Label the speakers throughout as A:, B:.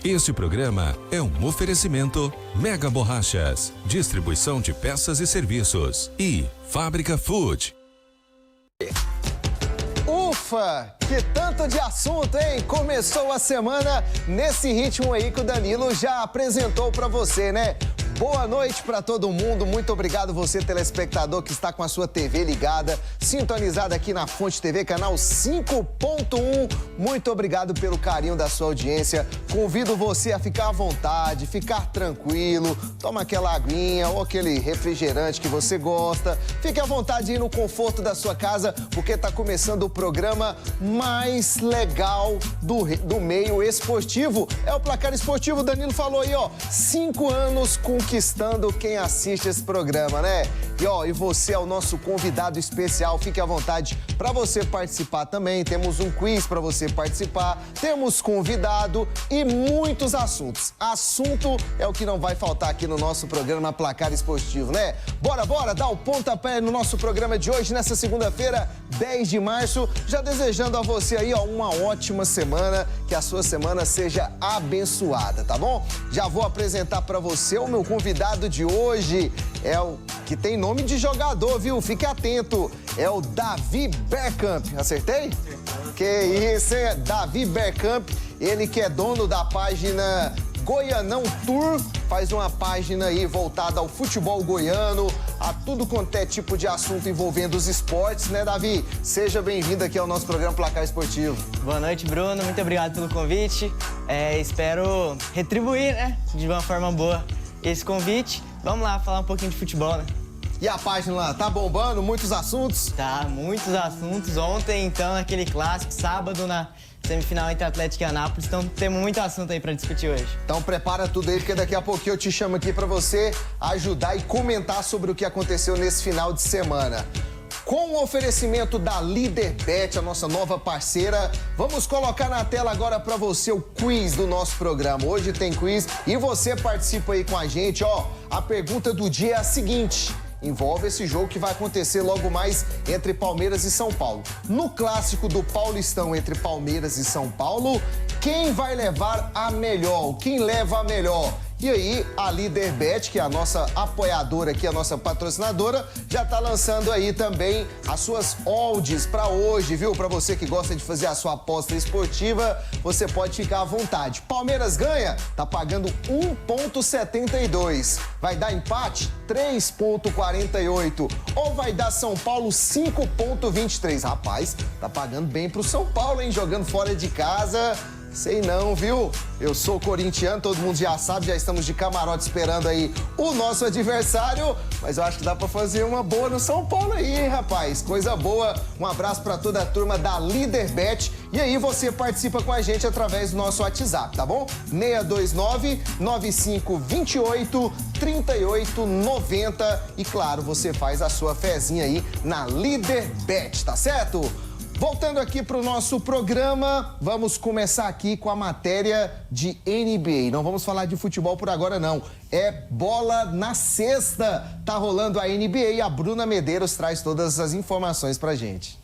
A: Este programa é um oferecimento Mega Borrachas, distribuição de peças e serviços e Fábrica Food.
B: Ufa, que tanto de assunto, hein? Começou a semana nesse ritmo aí que o Danilo já apresentou pra você, né? Boa noite pra todo mundo, muito obrigado você telespectador que está com a sua TV ligada, sintonizada aqui na Fonte TV, canal 5.1. Muito obrigado pelo carinho da sua audiência. Convido você a ficar à vontade, ficar tranquilo, toma aquela aguinha ou aquele refrigerante que você gosta. Fique à vontade aí no conforto da sua casa, porque tá começando o programa mais legal do meio esportivo. É o Placar Esportivo, o Danilo falou aí, ó, 5 anos conquistando quem assiste esse programa, né? E você é o nosso convidado especial, fique à vontade para você participar também. Temos um quiz para você participar, temos convidado e muitos assuntos. Assunto é o que não vai faltar aqui no nosso programa Placar Esportivo, né? Bora dar o pontapé no nosso programa de hoje, nessa segunda-feira, 10 de março. Já desejando a você aí, ó, uma ótima semana, que a sua semana seja abençoada, tá bom? Já vou apresentar para você o meu convidado de hoje, é o que tem nome de jogador, viu? Fique atento, é o Davi Bergkamp. Acertei? Que isso, hein? Davi Bergkamp, ele que é dono da página Goianão Tour, faz uma página aí voltada ao futebol goiano, a tudo quanto é tipo de assunto envolvendo os esportes, né, Davi? Seja bem-vindo aqui ao nosso programa Placar Esportivo.
C: Boa noite, Bruno. Muito obrigado pelo convite. Espero retribuir, né, de uma forma boa esse convite. Vamos lá falar um pouquinho de futebol, né?
B: E a página lá, tá bombando? Muitos assuntos?
C: Tá, muitos assuntos. Ontem, então, naquele clássico, sábado, na semifinal entre Atlético e Anápolis. Então, temos muito assunto aí pra discutir hoje.
B: Então, prepara tudo aí, porque daqui a pouquinho eu te chamo aqui pra você ajudar e comentar sobre o que aconteceu nesse final de semana. Com o oferecimento da Líderbet, a nossa nova parceira, vamos colocar na tela agora pra você o quiz do nosso programa. Hoje tem quiz e você participa aí com a gente, ó. A pergunta do dia é a seguinte: envolve esse jogo que vai acontecer logo mais entre Palmeiras e São Paulo. No clássico do Paulistão entre Palmeiras e São Paulo, quem vai levar a melhor? Quem leva a melhor? E aí, a Líderbet, que é a nossa apoiadora aqui, a nossa patrocinadora, já tá lançando aí também as suas odds para hoje, viu? Para você que gosta de fazer a sua aposta esportiva, você pode ficar à vontade. Palmeiras ganha, tá pagando 1,72. Vai dar empate? 3,48. Ou vai dar São Paulo 5,23. Rapaz, tá pagando bem pro São Paulo, hein? Jogando fora de casa. Sei não, viu? Eu sou corintiano, todo mundo já sabe, já estamos de camarote esperando aí o nosso adversário, mas eu acho que dá pra fazer uma boa no São Paulo aí, hein, rapaz? Coisa boa. Um abraço pra toda a turma da Líderbet. E aí você participa com a gente através do nosso WhatsApp, tá bom? 629-9528-3890. E claro, você faz a sua fezinha aí na Líderbet, tá certo? Voltando aqui para o nosso programa, vamos começar aqui com a matéria de NBA. Não vamos falar de futebol por agora, não. É bola na cesta. Tá rolando a NBA e a Bruna Medeiros traz todas as informações pra gente.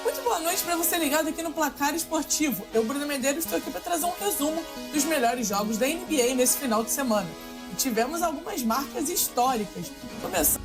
D: Muito boa noite para você ligado aqui no Placar Esportivo. Eu, Bruna Medeiros, estou aqui para trazer um resumo dos melhores jogos da NBA nesse final de semana. E tivemos algumas marcas históricas. Começando...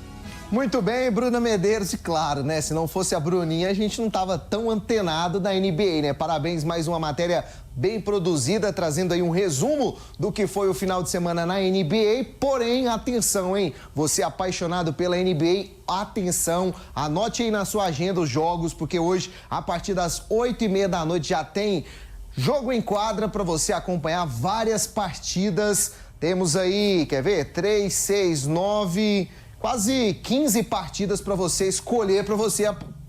B: Muito bem, Bruna Medeiros, e claro, né, se não fosse a Bruninha, a gente não tava tão antenado da NBA, né? Parabéns, mais uma matéria bem produzida, trazendo aí um resumo do que foi o final de semana na NBA. Porém, atenção, hein? Você apaixonado pela NBA, atenção, anote aí na sua agenda os jogos, porque hoje, a partir das 8h30 da noite, já tem jogo em quadra para você acompanhar várias partidas. Temos aí, quer ver? 3, 6, 9... quase 15 partidas para você escolher, para você...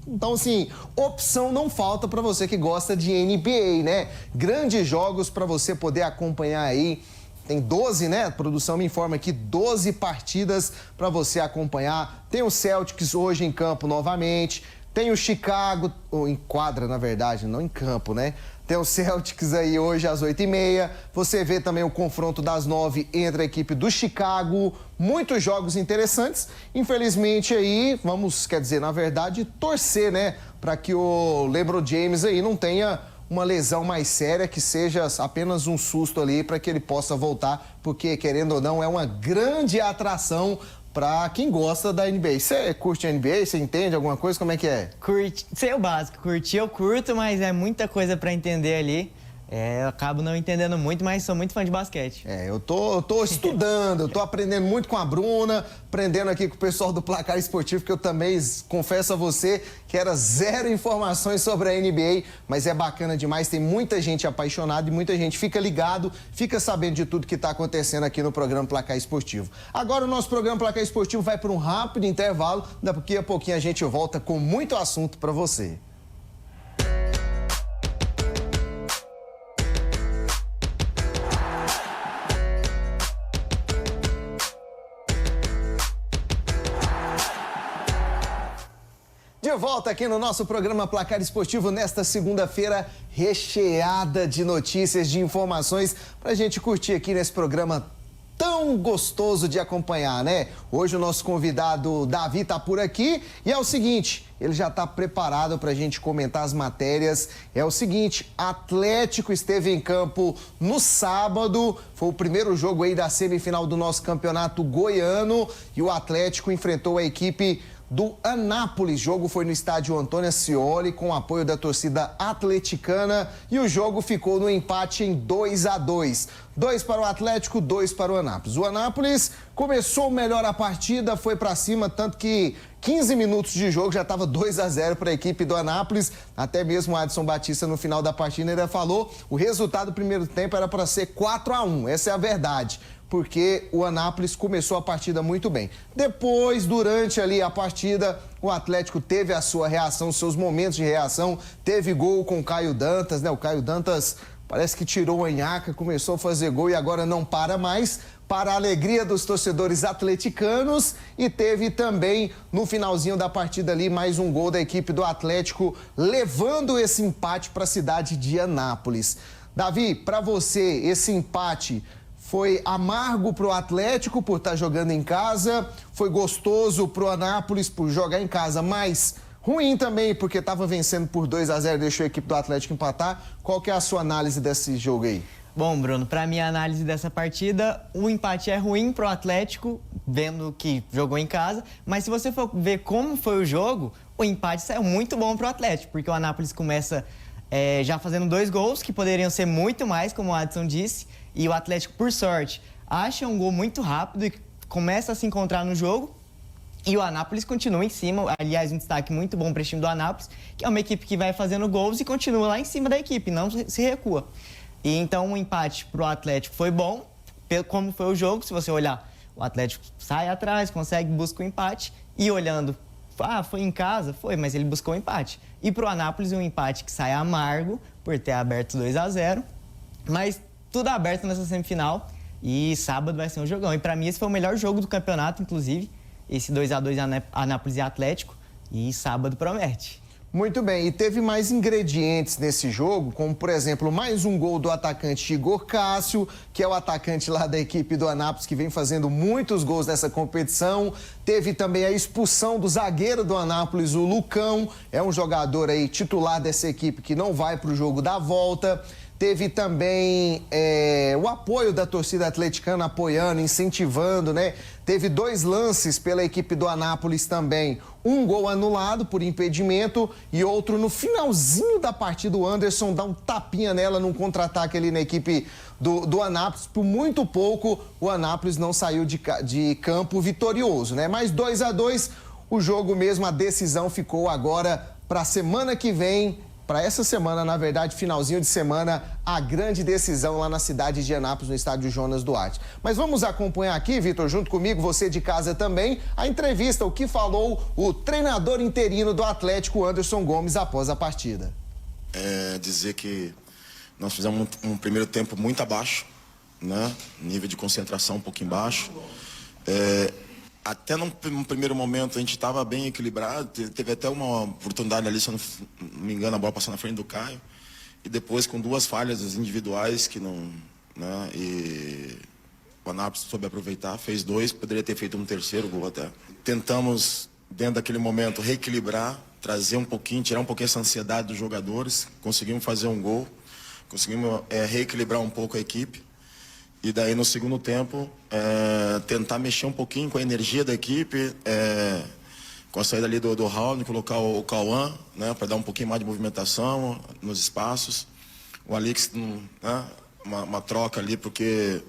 B: Então, assim, opção não falta para você que gosta de NBA, né? Grandes jogos para você poder acompanhar aí. Tem 12, né? A produção me informa aqui, 12 partidas para você acompanhar. Tem o Celtics hoje em campo novamente. Tem o Chicago, ou em quadra, na verdade, não em campo, né? Tem o Celtics aí hoje às 8h30. Você vê também o confronto das 9 entre a equipe do Chicago. Muitos jogos interessantes. Infelizmente aí, vamos, quer dizer, na verdade, torcer, né? Para que o LeBron James aí não tenha uma lesão mais séria, que seja apenas um susto ali para que ele possa voltar, porque, querendo ou não, é uma grande atração para quem gosta da NBA. Você curte a NBA? Você entende alguma coisa? Como é que é?
C: Sei o básico. Curtir eu curto, mas é muita coisa para entender ali. Eu acabo não entendendo muito, mas sou muito fã de basquete.
B: Eu tô estudando, eu tô aprendendo muito com a Bruna, aprendendo aqui com o pessoal do Placar Esportivo, que eu também confesso a você que era zero informações sobre a NBA, mas é bacana demais, tem muita gente apaixonada e muita gente fica ligado, fica sabendo de tudo que está acontecendo aqui no programa Placar Esportivo. Agora o nosso programa Placar Esportivo vai para um rápido intervalo, daqui a pouquinho a gente volta com muito assunto para você. De volta aqui no nosso programa Placar Esportivo nesta segunda-feira recheada de notícias, de informações pra gente curtir aqui nesse programa tão gostoso de acompanhar, né? Hoje o nosso convidado Davi tá por aqui e é o seguinte, ele já tá preparado pra gente comentar as matérias. É o seguinte, Atlético esteve em campo no sábado, foi o primeiro jogo aí da semifinal do nosso campeonato goiano e o Atlético enfrentou a equipe do Anápolis. O jogo foi no estádio Antônio Ascioli, com o apoio da torcida atleticana, e o jogo ficou no empate em 2-2. 2 para o Atlético, 2 para o Anápolis. O Anápolis começou melhor a partida, foi para cima, tanto que 15 minutos de jogo já estava 2-0 para a equipe do Anápolis. Até mesmo o Adson Batista no final da partida ainda falou, o resultado do primeiro tempo era para ser 4-1, essa é a verdade, porque o Anápolis começou a partida muito bem. Depois, durante ali a partida, o Atlético teve a sua reação, seus momentos de reação, teve gol com o Caio Dantas, né? O Caio Dantas parece que tirou a nhaca, começou a fazer gol e agora não para mais, para a alegria dos torcedores atleticanos, e teve também no finalzinho da partida ali mais um gol da equipe do Atlético, levando esse empate para a cidade de Anápolis. Davi, para você, esse empate foi amargo para o Atlético por estar jogando em casa, foi gostoso para o Anápolis por jogar em casa, mas ruim também porque estava vencendo por 2-0, deixou a equipe do Atlético empatar. Qual que é a sua análise desse jogo aí?
C: Bom, Bruno, para minha análise dessa partida, o empate é ruim para o Atlético, vendo que jogou em casa, mas se você for ver como foi o jogo, o empate saiu muito bom para o Atlético, porque o Anápolis começa já fazendo 2 gols, que poderiam ser muito mais, como o Adson disse, e o Atlético, por sorte, acha um gol muito rápido e começa a se encontrar no jogo. E o Anápolis continua em cima. Aliás, um destaque muito bom para o time do Anápolis, que é uma equipe que vai fazendo gols e continua lá em cima da equipe, não se recua. E então o empate para o Atlético foi bom, como foi o jogo. Se você olhar, o Atlético sai atrás, consegue, busca o empate. E olhando, foi em casa? Foi, mas ele buscou o empate. E para o Anápolis, um empate que sai amargo, por ter aberto 2-0. Mas tudo aberto nessa semifinal e sábado vai ser um jogão. E para mim esse foi o melhor jogo do campeonato, inclusive, esse 2-2 Anápolis e Atlético, e sábado promete.
B: Muito bem, e teve mais ingredientes nesse jogo, como por exemplo, mais um gol do atacante Igor Cássio, que é o atacante lá da equipe do Anápolis, que vem fazendo muitos gols nessa competição. Teve também a expulsão do zagueiro do Anápolis, o Lucão, é um jogador aí titular dessa equipe que não vai para o jogo da volta. Teve também o apoio da torcida atleticana, apoiando, incentivando, né? Teve 2 lances pela equipe do Anápolis também. Um gol anulado por impedimento e outro no finalzinho da partida. O Anderson dá um tapinha nela num contra-ataque ali na equipe do Anápolis. Por muito pouco, o Anápolis não saiu de campo vitorioso, né? Mas 2-2, o jogo mesmo, a decisão ficou agora para a semana que vem. Para essa semana, na verdade, finalzinho de semana, a grande decisão lá na cidade de Anápolis, no estádio Jonas Duarte. Mas vamos acompanhar aqui, Vitor, junto comigo, você de casa também, a entrevista, o que falou o treinador interino do Atlético, Anderson Gomes, após a partida.
E: Dizer que nós fizemos um primeiro tempo muito abaixo, né? Nível de concentração um pouquinho baixo. Até num primeiro momento a gente estava bem equilibrado, teve até uma oportunidade ali, se eu não me engano, a bola passou na frente do Caio, e depois com 2 falhas individuais que não, né, e o Anápolis soube aproveitar, fez 2, poderia ter feito um terceiro gol até. Tentamos dentro daquele momento, reequilibrar, trazer um pouquinho, tirar um pouquinho essa ansiedade dos jogadores. Conseguimos fazer um gol, conseguimos reequilibrar um pouco a equipe. E daí, no segundo tempo, tentar mexer um pouquinho com a energia da equipe, com a saída ali do Raul, colocar o Cauã, né, para dar um pouquinho mais de movimentação nos espaços. O Alex, né, uma troca ali, porque,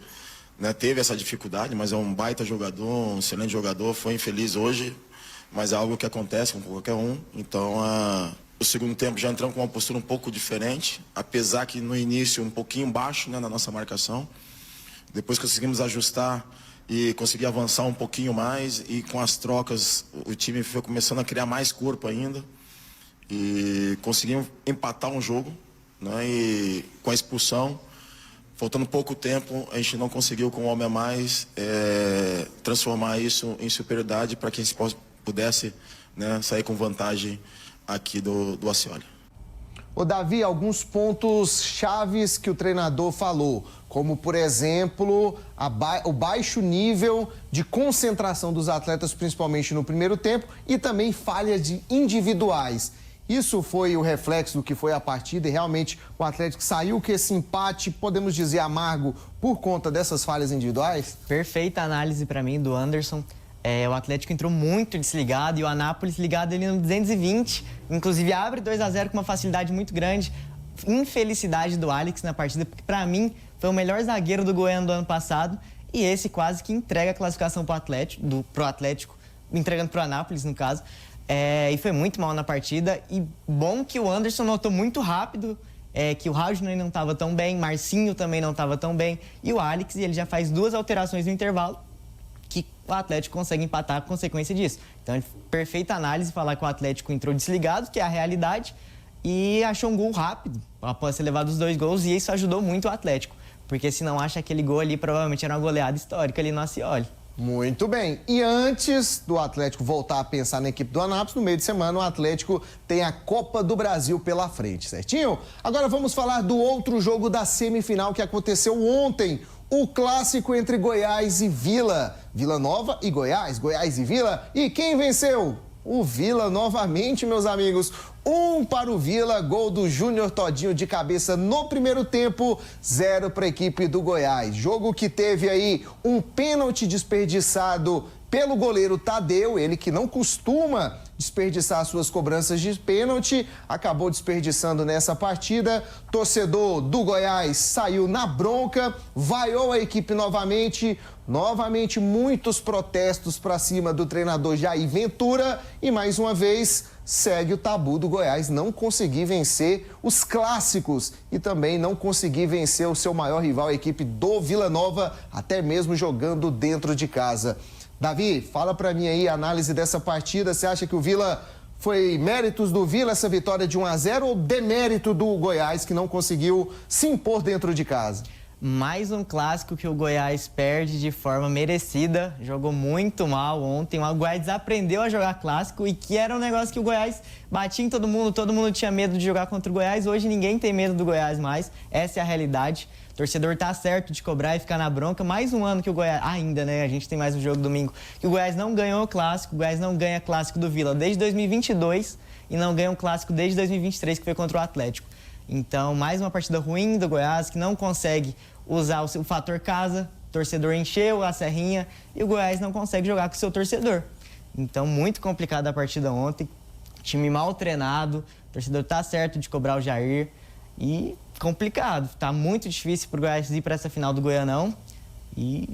E: né, teve essa dificuldade, mas é um baita jogador, um excelente jogador, foi infeliz hoje, mas é algo que acontece com qualquer um. Então, o segundo tempo já entramos com uma postura um pouco diferente, apesar que no início um pouquinho baixo, né, na nossa marcação. Depois conseguimos ajustar e conseguir avançar um pouquinho mais, e com as trocas o time foi começando a criar mais corpo ainda e conseguimos empatar um jogo, né, e com a expulsão, faltando pouco tempo, a gente não conseguiu, com um homem a mais, transformar isso em superioridade para que a gente pudesse, né, sair com vantagem aqui do Ascioli.
B: Ô Davi, alguns pontos chaves que o treinador falou, como, por exemplo, o baixo nível de concentração dos atletas, principalmente no primeiro tempo, e também falhas individuais. Isso foi o reflexo do que foi a partida e realmente o Atlético saiu com esse empate, podemos dizer, amargo, por conta dessas falhas individuais?
C: Perfeita análise para mim do Anderson. O Atlético entrou muito desligado e o Anápolis ligado ali no 220. Inclusive abre 2-0 com uma facilidade muito grande. Infelicidade do Alex na partida, porque para mim foi o melhor zagueiro do Goiano do ano passado. E esse quase que entrega a classificação pro Atlético, entregando pro Anápolis, no caso. E foi muito mal na partida. E bom que o Anderson notou muito rápido que o Raul não estava tão bem, Marcinho também não estava tão bem. E o Alex, ele já faz 2 alterações no intervalo, que o Atlético consegue empatar a consequência disso. Então, perfeita análise falar que o Atlético entrou desligado, que é a realidade, e achou um gol rápido, após ter levado os 2 gols, e isso ajudou muito o Atlético. Porque se não acha aquele gol ali, provavelmente era uma goleada histórica ali no Ascioli.
B: Muito bem. E antes do Atlético voltar a pensar na equipe do Anápolis, no meio de semana o Atlético tem a Copa do Brasil pela frente, certinho? Agora vamos falar do outro jogo da semifinal que aconteceu ontem. O clássico entre Goiás e Vila. Vila Nova e Goiás, Goiás e Vila. E quem venceu? O Vila novamente, meus amigos. 1 para o Vila, gol do Júnior Todinho de cabeça no primeiro tempo, 0 para a equipe do Goiás. Jogo que teve aí um pênalti desperdiçado pelo goleiro Tadeu, ele que não costuma desperdiçar suas cobranças de pênalti, acabou desperdiçando nessa partida. Torcedor do Goiás saiu na bronca, vaiou a equipe novamente muitos protestos para cima do treinador Jair Ventura e mais uma vez segue o tabu do Goiás não conseguir vencer os clássicos e também não conseguir vencer o seu maior rival, a equipe do Vila Nova, até mesmo jogando dentro de casa. Davi, fala pra mim aí a análise dessa partida. Você acha que o Vila foi méritos do Vila essa vitória de 1-0 ou demérito do Goiás que não conseguiu se impor dentro de casa?
C: Mais um clássico que o Goiás perde de forma merecida. Jogou muito mal ontem. O Goiás desaprendeu a jogar clássico e que era um negócio que o Goiás batia em todo mundo tinha medo de jogar contra o Goiás. Hoje ninguém tem medo do Goiás mais. Essa é a realidade. O torcedor tá certo de cobrar e ficar na bronca. Mais um ano que o Goiás... Ainda, né? A gente tem mais um jogo domingo. Que o Goiás não ganhou o clássico. O Goiás não ganha clássico do Vila desde 2022 e não ganha um clássico desde 2023, que foi contra o Atlético. Então, mais uma partida ruim do Goiás, que não consegue usar o fator casa. O torcedor encheu a serrinha e o Goiás não consegue jogar com o seu torcedor. Então, muito complicada a partida ontem. Time mal treinado. O torcedor tá certo de cobrar o Jair. E complicado. Tá muito difícil pro Goiás ir para essa final do Goianão e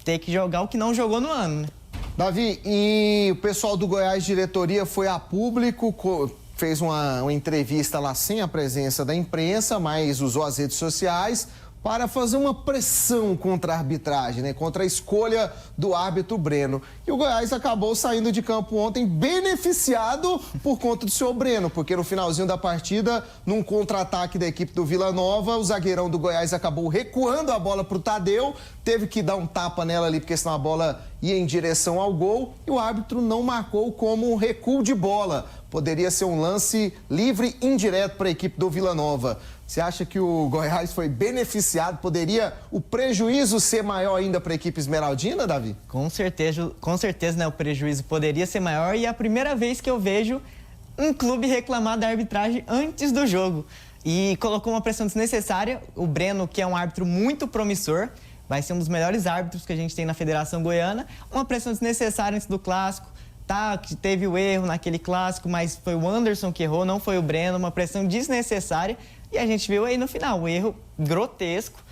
C: ter que jogar o que não jogou no ano, né?
B: Davi, e o pessoal do Goiás diretoria foi a público, fez uma entrevista lá sem a presença da imprensa, mas usou as redes sociais para fazer uma pressão contra a arbitragem, né? Contra a escolha do árbitro Breno. E o Goiás acabou saindo de campo ontem beneficiado por conta do senhor Breno, porque no finalzinho da partida, num contra-ataque da equipe do Vila Nova, o zagueirão do Goiás acabou recuando a bola para o Tadeu, teve que dar um tapa nela ali, porque senão a bola ia em direção ao gol, e o árbitro não marcou como um recuo de bola. Poderia ser um lance livre indireto para a equipe do Vila Nova. Você acha que o Goiás foi beneficiado? Poderia o prejuízo ser maior ainda para a equipe esmeraldina, Davi?
C: Com certeza, né, o prejuízo poderia ser maior e é a primeira vez que eu vejo um clube reclamar da arbitragem antes do jogo. E colocou uma pressão desnecessária. O Breno, que é um árbitro muito promissor, vai ser um dos melhores árbitros que a gente tem na Federação Goiana. Uma pressão desnecessária antes do clássico. Tá, teve o erro naquele clássico, mas foi o Anderson que errou, não foi o Breno. Uma pressão desnecessária. E a gente viu aí no final o erro grotesco.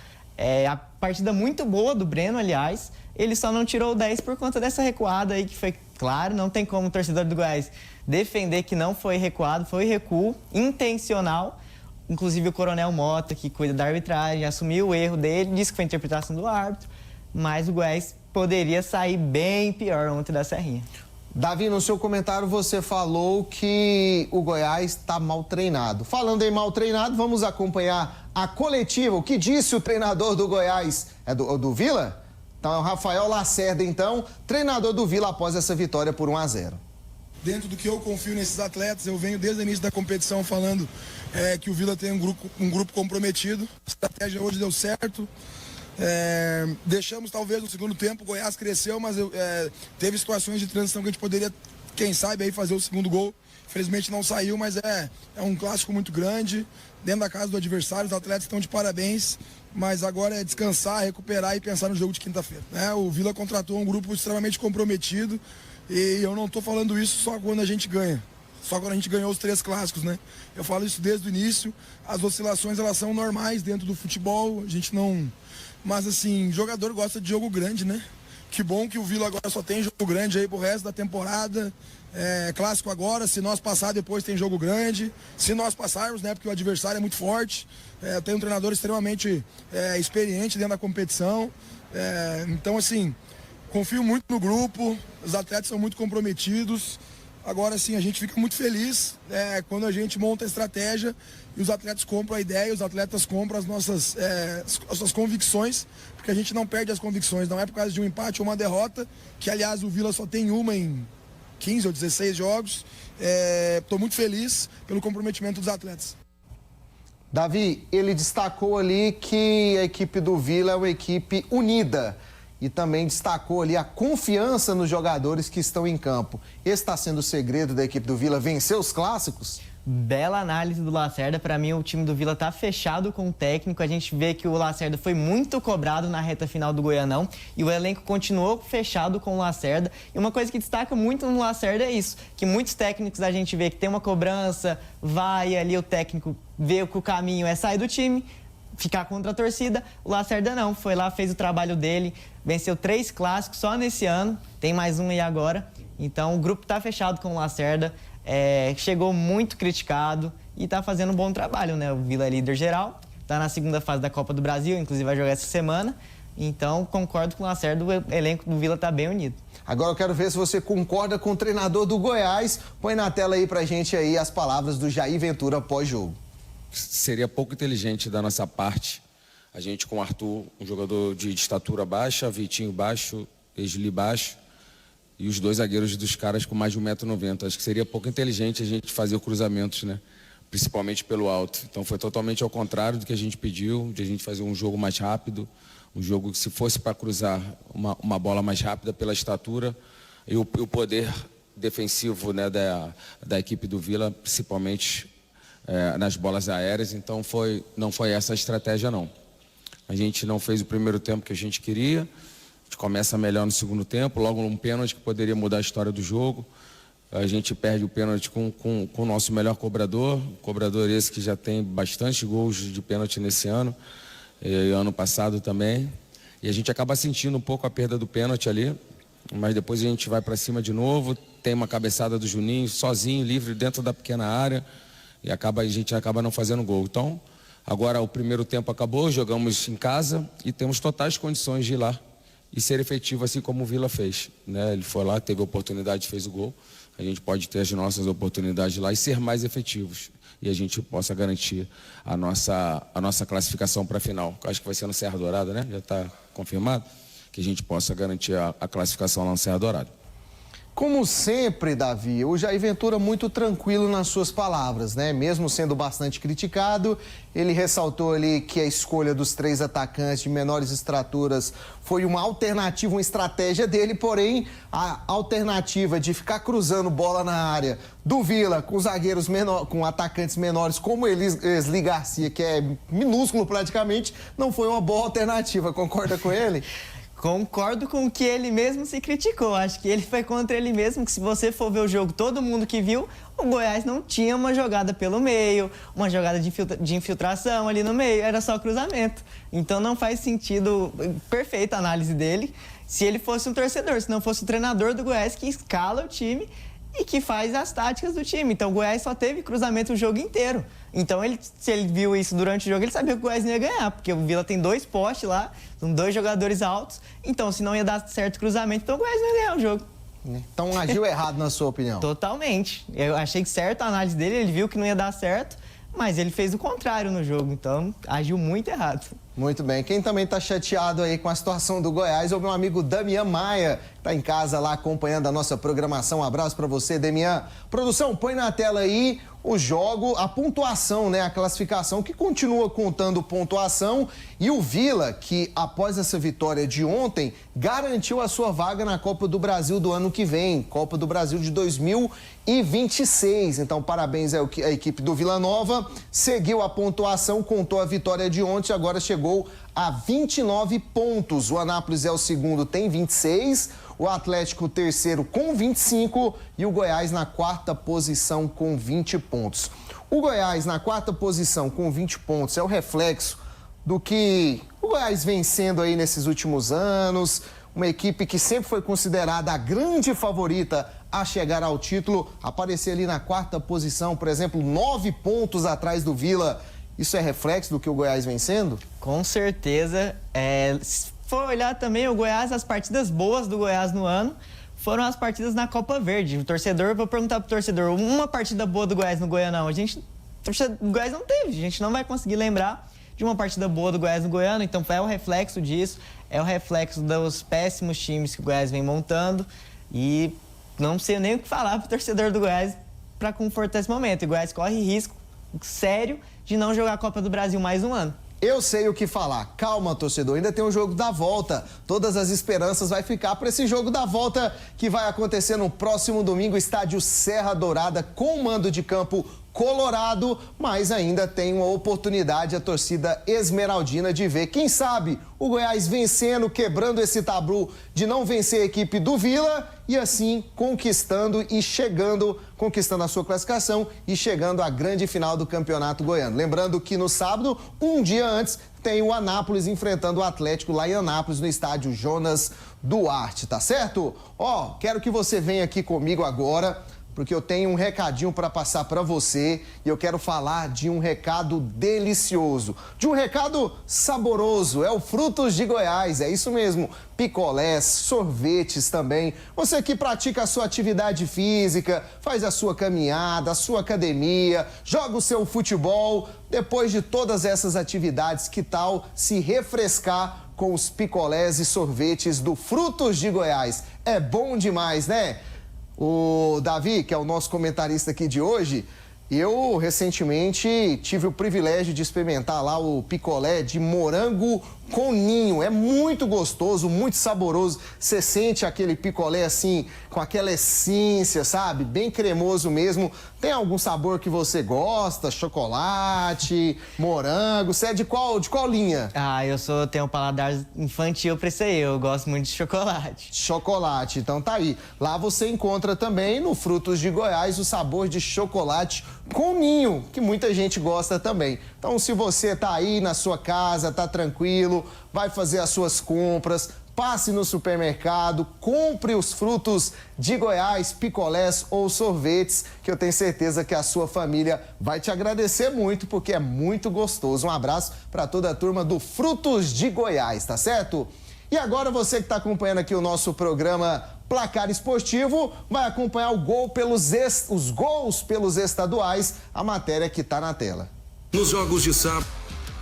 C: A partida muito boa do Breno, aliás. Ele só não tirou o 10 por conta dessa recuada aí, que foi claro. Não tem como o torcedor do Goiás defender que não foi recuado. Foi recuo intencional. Inclusive o Coronel Mota, que cuida da arbitragem, assumiu o erro dele, disse que foi interpretação do árbitro, mas o Goiás poderia sair bem pior ontem da Serrinha.
B: Davi, no seu comentário você falou que o Goiás está mal treinado. Falando em mal treinado, vamos acompanhar a coletiva. O que disse o treinador do Goiás? É do Vila? Então é o Rafael Lacerda, então, treinador do Vila após essa vitória por 1-0.
F: Dentro do que eu confio nesses atletas, eu venho desde o início da competição falando que o Vila tem um grupo comprometido. A estratégia hoje deu certo. Deixamos talvez no segundo tempo, o Goiás cresceu, mas teve situações de transição que a gente poderia, quem sabe, aí fazer o segundo gol. Infelizmente não saiu, mas é um clássico muito grande, dentro da casa do adversário, os atletas estão de parabéns, mas agora é descansar, recuperar e pensar no jogo de quinta-feira. O Vila contratou um grupo extremamente comprometido e eu não estou falando isso só quando a gente ganha. Só quando a gente ganhou os 3 clássicos, né? Eu falo isso desde o início. As oscilações, elas são normais dentro do futebol. A gente não... Mas, assim, jogador gosta de jogo grande, né? Que bom que o Vila agora só tem jogo grande aí pro resto da temporada. Clássico agora, se nós passar depois tem jogo grande. Se nós passarmos, né? Porque o adversário é muito forte. Tem um treinador extremamente experiente dentro da competição. Então, assim, confio muito no grupo. Os atletas são muito comprometidos. Agora sim, a gente fica muito feliz quando a gente monta a estratégia e os atletas compram a ideia, os atletas compram as nossas convicções, porque a gente não perde as convicções, não é por causa de um empate ou uma derrota, que aliás o Vila só tem uma em 15 ou 16 jogos. Estou muito feliz pelo comprometimento dos atletas.
B: Davi, ele destacou ali que a equipe do Vila é uma equipe unida. E também destacou ali a confiança nos jogadores que estão em campo. Esse está sendo o segredo da equipe do Vila, vencer os clássicos?
C: Bela análise do Lacerda. Para mim, o time do Vila está fechado com o técnico. A gente vê que o Lacerda foi muito cobrado na reta final do Goianão e o elenco continuou fechado com o Lacerda. E uma coisa que destaca muito no Lacerda é isso, que muitos técnicos a gente vê que tem uma cobrança, vai ali o técnico vê que o caminho é sair do time, ficar contra a torcida. O Lacerda não, foi lá, fez o trabalho dele, venceu 3 clássicos só nesse ano, tem mais um aí agora. Então o grupo está fechado com o Lacerda, chegou muito criticado e está fazendo um bom trabalho, né? O Vila é líder geral, está na segunda fase da Copa do Brasil, inclusive vai jogar essa semana. Então concordo com o Lacerda, o elenco do Vila está bem unido.
B: Agora eu quero ver se você concorda com o treinador do Goiás. Põe na tela aí pra gente aí as palavras do Jair Ventura pós-jogo.
G: Seria pouco inteligente da nossa parte, a gente com o Arthur, um jogador de estatura baixa, Vitinho baixo, Esli baixo, e os 2 zagueiros dos caras com mais de 1,90 m. Acho que seria pouco inteligente a gente fazer cruzamentos, né? Principalmente pelo alto. Então foi totalmente ao contrário do que a gente pediu, de a gente fazer um jogo mais rápido, um jogo que se fosse para cruzar uma bola mais rápida pela estatura e o poder defensivo, né, da equipe do Vila, principalmente nas bolas aéreas. Então não foi essa a estratégia, não. A gente não fez o primeiro tempo que a gente queria, a gente começa melhor no segundo tempo, logo um pênalti que poderia mudar a história do jogo. A gente perde o pênalti com o nosso melhor cobrador esse que já tem bastante gols de pênalti nesse ano, e ano passado também. E a gente acaba sentindo um pouco a perda do pênalti ali, mas depois a gente vai para cima de novo, tem uma cabeçada do Juninho, sozinho, livre, dentro da pequena área, e a gente acaba não fazendo gol. Então, agora o primeiro tempo acabou, jogamos em casa e temos totais condições de ir lá e ser efetivo assim como o Vila fez, né? Ele foi lá, teve a oportunidade, fez o gol. A gente pode ter as nossas oportunidades lá e ser mais efetivos. E a gente possa garantir a nossa classificação para a final. Eu acho que vai ser no Serra Dourada, né? Já está confirmado? Que a gente possa garantir a classificação lá no Serra Dourada.
B: Como sempre, Davi, o Jair Ventura muito tranquilo nas suas palavras, né? Mesmo sendo bastante criticado, ele ressaltou ali que a escolha dos 3 atacantes de menores estraturas foi uma alternativa, uma estratégia dele, porém a alternativa de ficar cruzando bola na área do Vila com zagueiros menores, com atacantes menores como Esli Garcia, que é minúsculo praticamente, não foi uma boa alternativa. Concorda com ele?
C: Concordo com o que ele mesmo se criticou. Acho que ele foi contra ele mesmo, que se você for ver o jogo, todo mundo que viu, o Goiás não tinha uma jogada pelo meio, uma jogada de infiltração ali no meio, era só cruzamento. Então não faz sentido, perfeita a análise dele, se ele fosse um torcedor, se não fosse o treinador do Goiás que escala o time e que faz as táticas do time. Então o Goiás só teve cruzamento o jogo inteiro. Então, se ele viu isso durante o jogo, ele sabia que o Goiás não ia ganhar, porque o Vila tem 2 postes lá, são 2 jogadores altos, então se não ia dar certo cruzamento, então o Goiás não ia ganhar o jogo.
B: Então agiu errado na sua opinião?
C: Totalmente. Eu achei certa a análise dele, ele viu que não ia dar certo, mas ele fez o contrário no jogo, então agiu muito errado.
B: Muito bem. Quem também está chateado aí com a situação do Goiás é o meu amigo Damian Maia, que está em casa lá acompanhando a nossa programação. Um abraço para você, Damian. Produção, põe na tela aí o jogo, a pontuação, né? A classificação que continua contando pontuação. E o Vila, que após essa vitória de ontem, garantiu a sua vaga na Copa do Brasil do ano que vem. Copa do Brasil de 2026. Então, parabéns à equipe do Vila Nova. Seguiu a pontuação, contou a vitória de ontem, agora chegou a 29 pontos. O Anápolis é o segundo, tem 26. O Atlético, o terceiro, com 25. E o Goiás na 4ª posição, com 20 pontos. O Goiás na 4ª posição, com 20 pontos, é o reflexo do que o Goiás vem sendo aí nesses últimos anos. Uma equipe que sempre foi considerada a grande favorita a chegar ao título. Aparecer ali na 4ª posição, por exemplo, 9 pontos atrás do Vila. Isso é reflexo do que o Goiás vem sendo?
C: Com certeza. Se for olhar também o Goiás, as partidas boas do Goiás no ano foram as partidas na Copa Verde. O torcedor, vou perguntar pro torcedor, uma partida boa do Goiás no Goianão? O Goiás não teve, a gente não vai conseguir lembrar de uma partida boa do Goiás no Goiano, então é o reflexo disso, é o reflexo dos péssimos times que o Goiás vem montando e não sei nem o que falar pro torcedor do Goiás para confortar esse momento. O Goiás corre risco sério de não jogar a Copa do Brasil mais um ano.
B: Eu sei o que falar. Calma, torcedor. Ainda tem um jogo da volta. Todas as esperanças vai ficar para esse jogo da volta que vai acontecer no próximo domingo, estádio Serra Dourada, com mando de campo colorado, mas ainda tem uma oportunidade a torcida esmeraldina de ver, quem sabe, o Goiás vencendo, quebrando esse tabu de não vencer a equipe do Vila e assim conquistando a sua classificação e chegando à grande final do Campeonato Goiano. Lembrando que no sábado, um dia antes, tem o Anápolis enfrentando o Atlético lá em Anápolis, no estádio Jonas Duarte, tá certo? Quero que você venha aqui comigo agora, porque eu tenho um recadinho para passar para você e eu quero falar de um recado delicioso, de um recado saboroso, é o Frutos de Goiás, é isso mesmo, picolés, sorvetes também. Você que pratica a sua atividade física, faz a sua caminhada, a sua academia, joga o seu futebol, depois de todas essas atividades, que tal se refrescar com os picolés e sorvetes do Frutos de Goiás? É bom demais, né? O Davi, que é o nosso comentarista aqui de hoje, eu recentemente tive o privilégio de experimentar lá o picolé de morango com ninho. É muito gostoso, muito saboroso. Você sente aquele picolé assim, com aquela essência, sabe? Bem cremoso mesmo. Tem algum sabor que você gosta? Chocolate, morango? Você é de qual linha?
C: Tenho um paladar infantil pra isso aí. Eu gosto muito de chocolate.
B: Chocolate, então tá aí. Lá você encontra também, no Frutos de Goiás, o sabor de chocolate com ninho, que muita gente gosta também. Então, se você tá aí na sua casa, tá tranquilo, vai fazer as suas compras, passe no supermercado, compre os Frutos de Goiás, picolés ou sorvetes, que eu tenho certeza que a sua família vai te agradecer muito, porque é muito gostoso. Um abraço para toda a turma do Frutos de Goiás, tá certo? E agora você que está acompanhando aqui o nosso programa Placar Esportivo, vai acompanhar os gols pelos estaduais, a matéria que está na tela.
A: Nos jogos de sábado.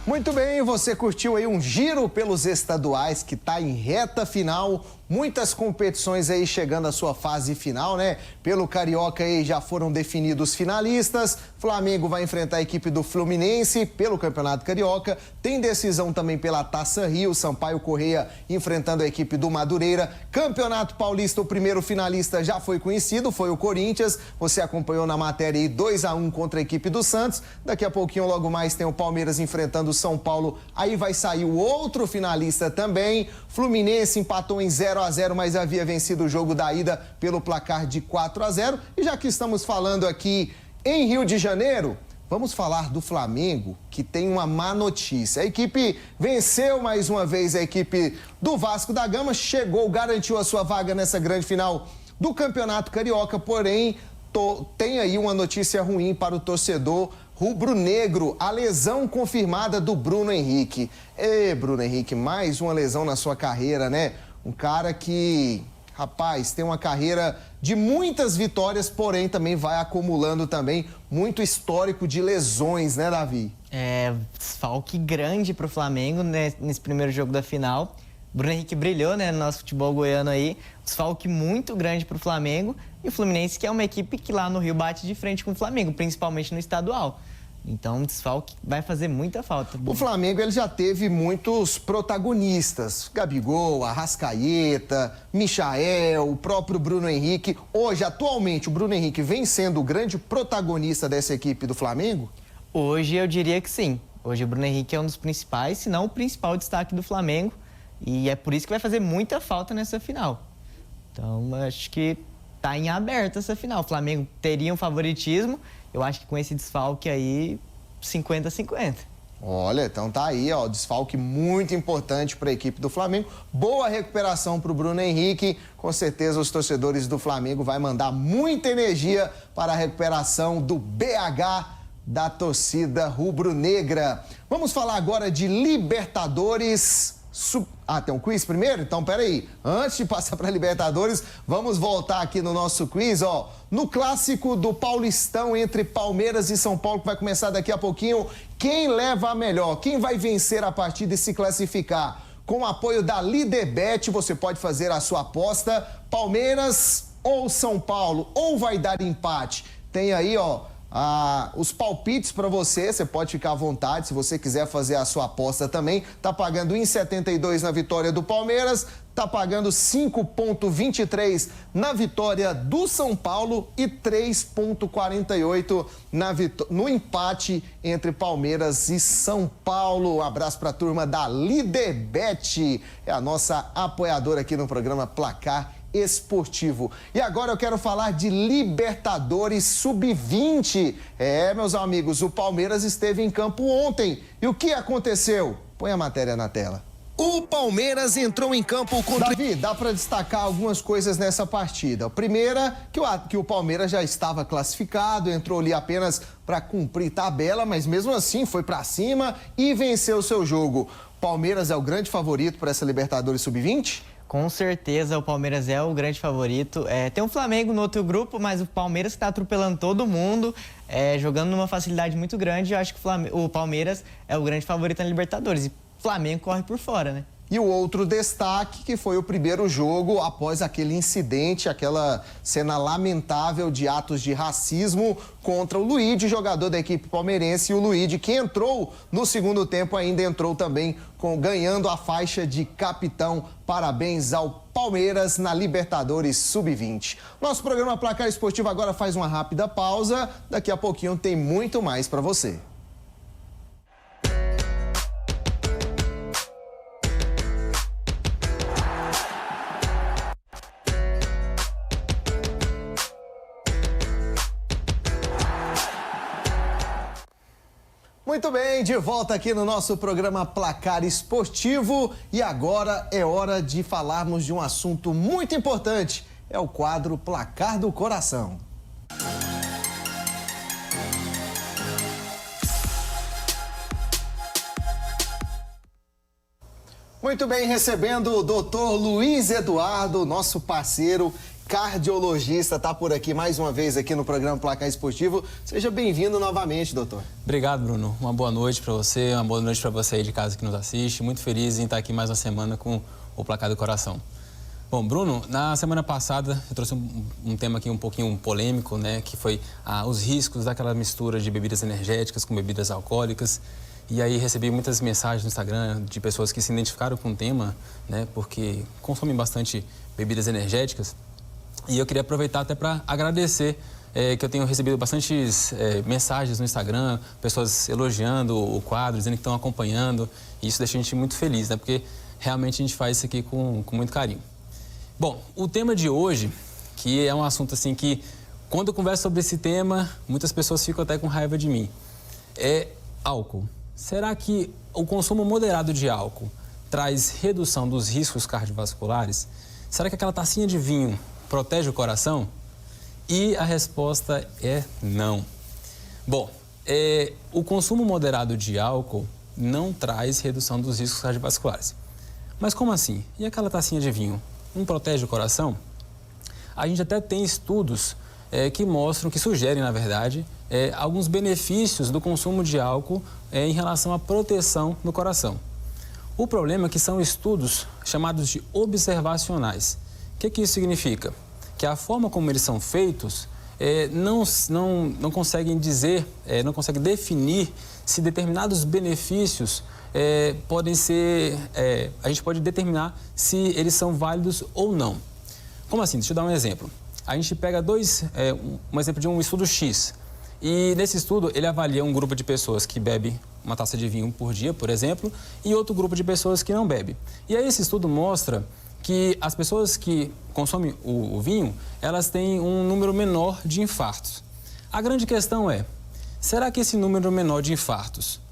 B: Muito bem, você curtiu aí um giro pelos estaduais que está em reta final. Muitas competições aí chegando à sua fase final, né? Pelo Carioca aí já foram definidos finalistas. Flamengo vai enfrentar a equipe do Fluminense pelo Campeonato Carioca. Tem decisão também pela Taça Rio, Sampaio Corrêa enfrentando a equipe do Madureira. Campeonato Paulista, o primeiro finalista já foi conhecido, foi o Corinthians. Você acompanhou na matéria aí 2-1 contra a equipe do Santos. Daqui a pouquinho, logo mais, tem o Palmeiras enfrentando o São Paulo. Aí vai sair o outro finalista também. Fluminense empatou em 0-0, mas havia vencido o jogo da ida pelo placar de 4-0. E já que estamos falando aqui em Rio de Janeiro, vamos falar do Flamengo, que tem uma má notícia. A equipe venceu mais uma vez a equipe do Vasco da Gama, chegou, garantiu a sua vaga nessa grande final do Campeonato Carioca, porém tem aí uma notícia ruim para o torcedor rubro-negro, a lesão confirmada do Bruno Henrique. Bruno Henrique, mais uma lesão na sua carreira, né? Um cara que, rapaz, tem uma carreira de muitas vitórias, porém também vai acumulando também muito histórico de lesões, né, Davi?
C: Desfalque grande para o Flamengo, né, nesse primeiro jogo da final. Bruno Henrique brilhou, né, no nosso futebol goiano aí. Desfalque muito grande para o Flamengo. E o Fluminense, que é uma equipe que lá no Rio bate de frente com o Flamengo, principalmente no estadual. Então, o desfalque vai fazer muita falta.
B: O Flamengo ele já teve muitos protagonistas. Gabigol, Arrascaeta, Michael, o próprio Bruno Henrique. Hoje, atualmente, o Bruno Henrique vem sendo o grande protagonista dessa equipe do Flamengo?
C: Hoje eu diria que sim. Hoje o Bruno Henrique é um dos principais, se não o principal destaque do Flamengo. E é por isso que vai fazer muita falta nessa final. Então, acho que tá em aberto essa final. O Flamengo teria um favoritismo. Eu acho que com esse desfalque aí, 50-50.
B: Olha, então tá aí, ó, desfalque muito importante para a equipe do Flamengo. Boa recuperação para o Bruno Henrique. Com certeza os torcedores do Flamengo vão mandar muita energia para a recuperação do BH da torcida rubro-negra. Vamos falar agora de Libertadores. Tem um quiz primeiro? Então, peraí. Antes de passar para Libertadores, vamos voltar aqui no nosso quiz, ó. No clássico do Paulistão entre Palmeiras e São Paulo, que vai começar daqui a pouquinho, quem leva a melhor? Quem vai vencer a partida e se classificar? Com o apoio da Lidebet, você pode fazer a sua aposta. Palmeiras ou São Paulo? Ou vai dar empate? Tem aí, ó, os palpites para você pode ficar à vontade, se você quiser fazer a sua aposta também. Tá pagando 1,72 na vitória do Palmeiras, tá pagando 5,23 na vitória do São Paulo e 3,48 no empate entre Palmeiras e São Paulo. Um abraço para a turma da Lidebet, é a nossa apoiadora aqui no programa Placar Esportivo. E agora eu quero falar de Libertadores Sub-20. Meus amigos, o Palmeiras esteve em campo ontem. E o que aconteceu? Põe a matéria na tela. O Palmeiras entrou em campo contra... Davi, dá para destacar algumas coisas nessa partida. A primeira, que o Palmeiras já estava classificado, entrou ali apenas para cumprir tabela, mas mesmo assim foi para cima e venceu o seu jogo. Palmeiras é o grande favorito para essa Libertadores Sub-20?
C: Com certeza o Palmeiras é o grande favorito. Tem o Flamengo no outro grupo, mas o Palmeiras está atropelando todo mundo, jogando numa facilidade muito grande. Eu acho que o Palmeiras é o grande favorito na Libertadores. E o Flamengo corre por fora, né?
B: E o outro destaque, que foi o primeiro jogo após aquele incidente, aquela cena lamentável de atos de racismo contra o Luíde, jogador da equipe palmeirense. E o Luíde, que entrou no segundo tempo, ainda entrou também ganhando a faixa de capitão. Parabéns ao Palmeiras na Libertadores Sub-20. Nosso programa Placar Esportivo agora faz uma rápida pausa. Daqui a pouquinho tem muito mais para você. Muito bem, de volta aqui no nosso programa Placar Esportivo. E agora é hora de falarmos de um assunto muito importante. É o quadro Placar do Coração. Muito bem, recebendo o doutor Luiz Eduardo, nosso parceiro cardiologista, está por aqui mais uma vez aqui no programa Placar Esportivo. Seja bem-vindo novamente, doutor.
H: Obrigado, Bruno. Uma boa noite para você, uma boa noite para você aí de casa que nos assiste. Muito feliz em estar aqui mais uma semana com o Placar do Coração. Bom, Bruno, na semana passada eu trouxe um tema aqui um pouquinho polêmico, né? Que foi os riscos daquela mistura de bebidas energéticas com bebidas alcoólicas. E aí recebi muitas mensagens no Instagram de pessoas que se identificaram com o tema, né? Porque consomem bastante bebidas energéticas. E eu queria aproveitar até para agradecer que eu tenho recebido bastantes mensagens no Instagram, pessoas elogiando o quadro, dizendo que estão acompanhando. E isso deixa a gente muito feliz, né? Porque realmente a gente faz isso aqui com muito carinho. Bom, o tema de hoje, que é um assunto assim que, quando eu converso sobre esse tema, muitas pessoas ficam até com raiva de mim, é álcool. Será que o consumo moderado de álcool traz redução dos riscos cardiovasculares? Será que aquela tacinha de vinho protege o coração? E a resposta é não. Bom, o consumo moderado de álcool não traz redução dos riscos cardiovasculares. Mas como assim? E aquela tacinha de vinho? Não protege o coração? A gente até tem estudos que mostram, que sugerem, na verdade, alguns benefícios do consumo de álcool em relação à proteção do coração. O problema é que são estudos chamados de observacionais. O que isso significa? Que a forma como eles são feitos não conseguem dizer, não conseguem definir se determinados benefícios podem ser, a gente pode determinar se eles são válidos ou não. Como assim? Deixa eu dar um exemplo. A gente pega um exemplo de um estudo X. E nesse estudo ele avalia um grupo de pessoas que bebe uma taça de vinho por dia, por exemplo, e outro grupo de pessoas que não bebe. E aí esse estudo mostra que as pessoas que consomem o vinho, elas têm um número menor de infartos. A grande questão é, será que esse número menor de infartos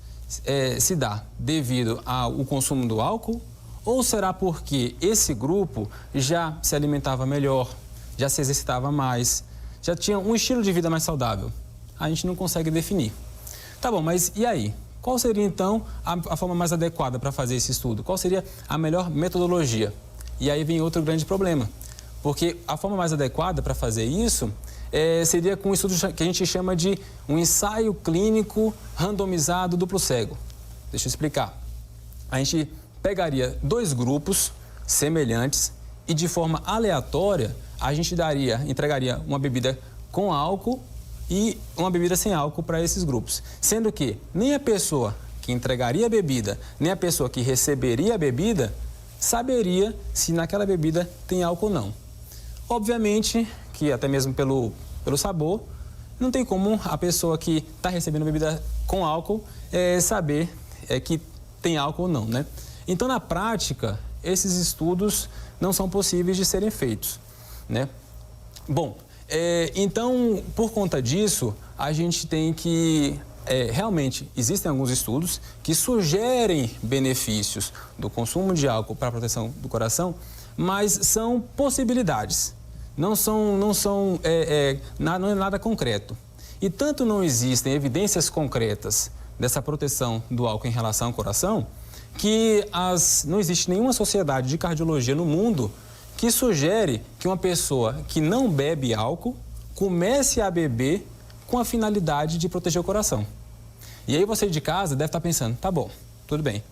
H: se dá devido ao consumo do álcool? Ou será porque esse grupo já se alimentava melhor, já se exercitava mais, já tinha um estilo de vida mais saudável? A gente não consegue definir. Tá bom, mas e aí? Qual seria então a forma mais adequada para fazer esse estudo? Qual seria a melhor metodologia? E aí vem outro grande problema, porque a forma mais adequada para fazer isso seria com um estudo que a gente chama de um ensaio clínico randomizado duplo cego. Deixa eu explicar. A gente pegaria dois grupos semelhantes e de forma aleatória a gente entregaria uma bebida com álcool e uma bebida sem álcool para esses grupos. Sendo que nem a pessoa que entregaria a bebida, nem a pessoa que receberia a bebida saberia se naquela bebida tem álcool ou não. Obviamente que até mesmo pelo sabor, não tem como a pessoa que está recebendo bebida com álcool saber que tem álcool ou não, né? Então, na prática, esses estudos não são possíveis de serem feitos, né? Bom, então, por conta disso, a gente tem que... realmente, existem alguns estudos que sugerem benefícios do consumo de álcool para a proteção do coração, mas são possibilidades. Não é nada concreto. E tanto não existem evidências concretas dessa proteção do álcool em relação ao coração, que não existe nenhuma sociedade de cardiologia no mundo que sugere que uma pessoa que não bebe álcool comece a beber com a finalidade de proteger o coração. E aí você de casa deve estar pensando, tá bom, tudo bem,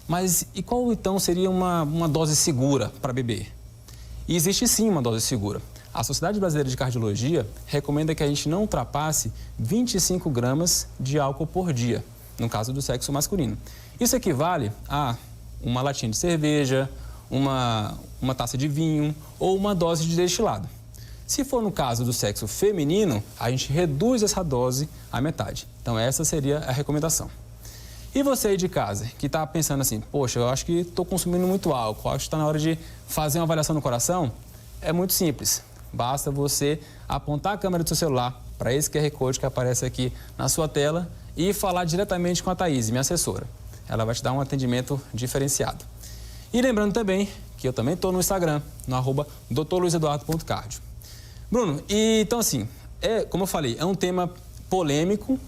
H: mas e qual então seria uma dose segura para beber? E existe sim uma dose segura. A Sociedade Brasileira de Cardiologia recomenda que a gente não ultrapasse 25 gramas de álcool por dia, no caso do sexo masculino. Isso equivale a uma latinha de cerveja, uma taça de vinho ou uma dose de destilado. Se for no caso do sexo feminino, a gente reduz essa dose à metade. Então essa seria a recomendação. E você aí de casa, que está pensando assim, poxa, eu acho que estou consumindo muito álcool, acho que está na hora de fazer uma avaliação no coração? É muito simples. Basta você apontar a câmera do seu celular para esse QR Code que aparece aqui na sua tela e falar diretamente com a Thaís, minha assessora. Ela vai te dar um atendimento diferenciado. E lembrando também que eu também estou no Instagram, no @drluizeduardo.cardio. Bruno, então assim, como eu falei, é um tema polêmico,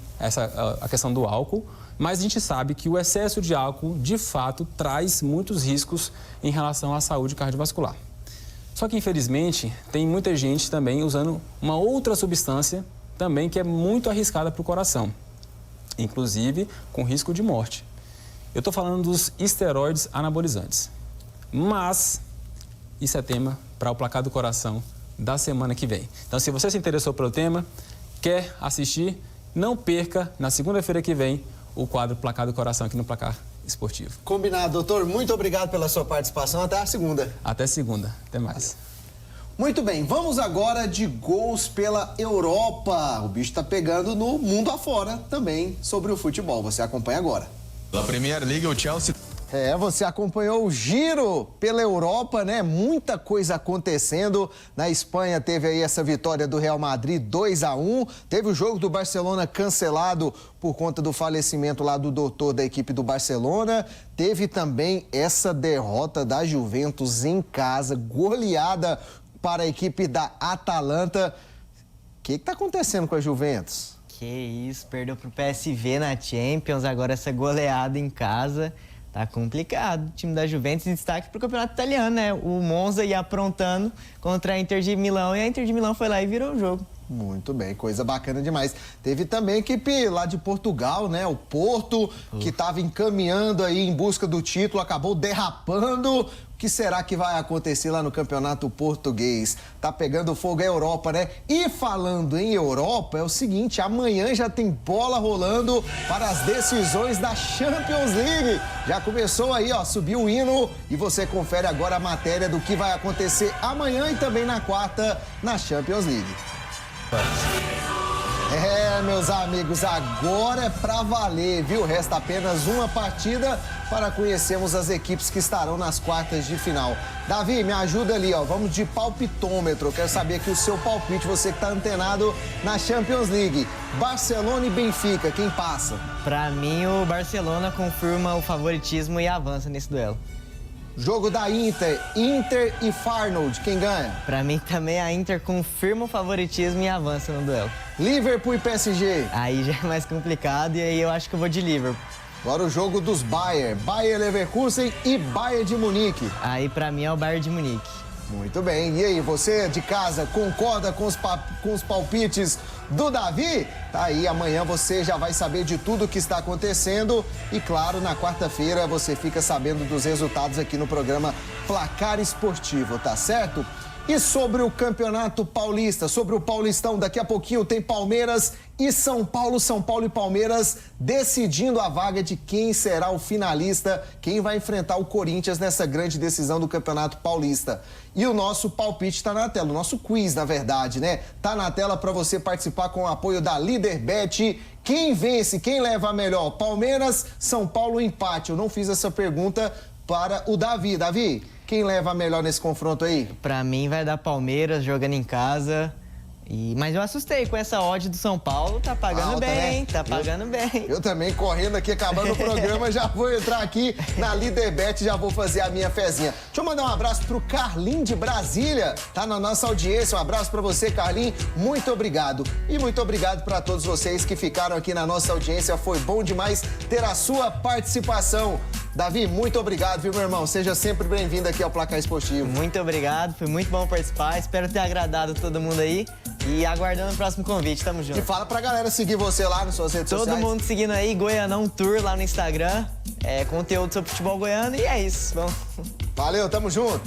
H: a questão do álcool, mas a gente sabe que o excesso de álcool, de fato, traz muitos riscos em relação à saúde cardiovascular. Só que, infelizmente, tem muita gente também usando uma outra substância também que é muito arriscada para o coração, inclusive com risco de morte. Eu estou falando dos esteroides anabolizantes, mas isso é tema para o Placar do Coração da semana que vem. Então, se você se interessou pelo tema, quer assistir, não perca, na segunda-feira que vem, o quadro Placar do Coração aqui no Placar Esportivo.
B: Combinado, doutor. Muito obrigado pela sua participação. Até a segunda.
H: Até segunda. Até mais.
B: Muito bem, vamos agora de gols pela Europa. O bicho tá pegando no mundo afora também sobre o futebol. Você acompanha agora.
I: Na Premier League, o Chelsea...
B: Você acompanhou o giro pela Europa, né? Muita coisa acontecendo. Na Espanha teve aí essa vitória do Real Madrid 2-1. Teve o jogo do Barcelona cancelado por conta do falecimento lá do doutor da equipe do Barcelona. Teve também essa derrota da Juventus em casa, goleada para a equipe da Atalanta. O que está acontecendo com a Juventus?
C: Que isso, perdeu pro PSV na Champions, agora essa goleada em casa. Tá complicado. O time da Juventus, destaque pro campeonato italiano, né? O Monza ia aprontando contra a Inter de Milão e a Inter de Milão foi lá e virou o jogo.
B: Muito bem, coisa bacana demais. Teve também a equipe lá de Portugal, né? O Porto, que estava encaminhando aí em busca do título, acabou derrapando. O que será que vai acontecer lá no campeonato português? Tá pegando fogo a Europa, né? E falando em Europa, é o seguinte, amanhã já tem bola rolando para as decisões da Champions League. Já começou aí, ó, subiu o hino e você confere agora a matéria do que vai acontecer amanhã e também na quarta na Champions League. Meus amigos, agora é pra valer, viu? Resta apenas uma partida para conhecermos as equipes que estarão nas quartas de final. Davi, me ajuda ali, ó. Vamos de palpitômetro. Quero saber aqui o seu palpite, você que tá antenado na Champions League. Barcelona e Benfica, quem passa?
C: Pra mim, o Barcelona confirma o favoritismo e avança nesse duelo.
B: Jogo da Inter e Feyenoord, quem ganha?
C: Pra mim também a Inter confirma o favoritismo e avança no duelo.
B: Liverpool e PSG.
C: Aí já é mais complicado e aí eu acho que eu vou de Liverpool.
B: Agora o jogo dos Bayern Leverkusen e Bayern de Munique.
C: Aí pra mim é o Bayern de Munique.
B: Muito bem. E aí, você de casa concorda com os palpites do Davi? Tá aí, amanhã você já vai saber de tudo o que está acontecendo. E claro, na quarta-feira você fica sabendo dos resultados aqui no programa Placar Esportivo, tá certo? E sobre o Campeonato Paulista, sobre o Paulistão, daqui a pouquinho tem Palmeiras e São Paulo e Palmeiras decidindo a vaga de quem será o finalista, quem vai enfrentar o Corinthians nessa grande decisão do Campeonato Paulista. E o nosso palpite está na tela, o nosso quiz, na verdade, né? Tá na tela para você participar com o apoio da Líderbet. Quem vence, quem leva a melhor? Palmeiras, São Paulo, empate. Eu não fiz essa pergunta para o Davi. Davi, quem leva a melhor nesse confronto aí?
C: Pra mim vai dar Palmeiras jogando em casa. Mas eu assustei com essa odd do São Paulo, tá pagando
B: alta,
C: bem,
B: né?
C: tá pagando bem.
B: Eu também, correndo aqui, acabando o programa, já vou entrar aqui na Líderbet, já vou fazer a minha fezinha. Deixa eu mandar um abraço pro Carlinho de Brasília, tá na nossa audiência. Um abraço pra você, Carlinho, muito obrigado. E muito obrigado pra todos vocês que ficaram aqui na nossa audiência, foi bom demais ter a sua participação. Davi, muito obrigado, viu, meu irmão? Seja sempre bem-vindo aqui ao Placar Esportivo.
C: Muito obrigado, foi muito bom participar, espero ter agradado todo mundo aí. E aguardando o próximo convite, tamo junto.
B: E fala pra galera seguir você lá nas suas redes sociais.
C: Todo mundo seguindo aí, Goianão Tour lá no Instagram. Conteúdo sobre futebol goiano e é isso. Bom.
B: Valeu, tamo junto.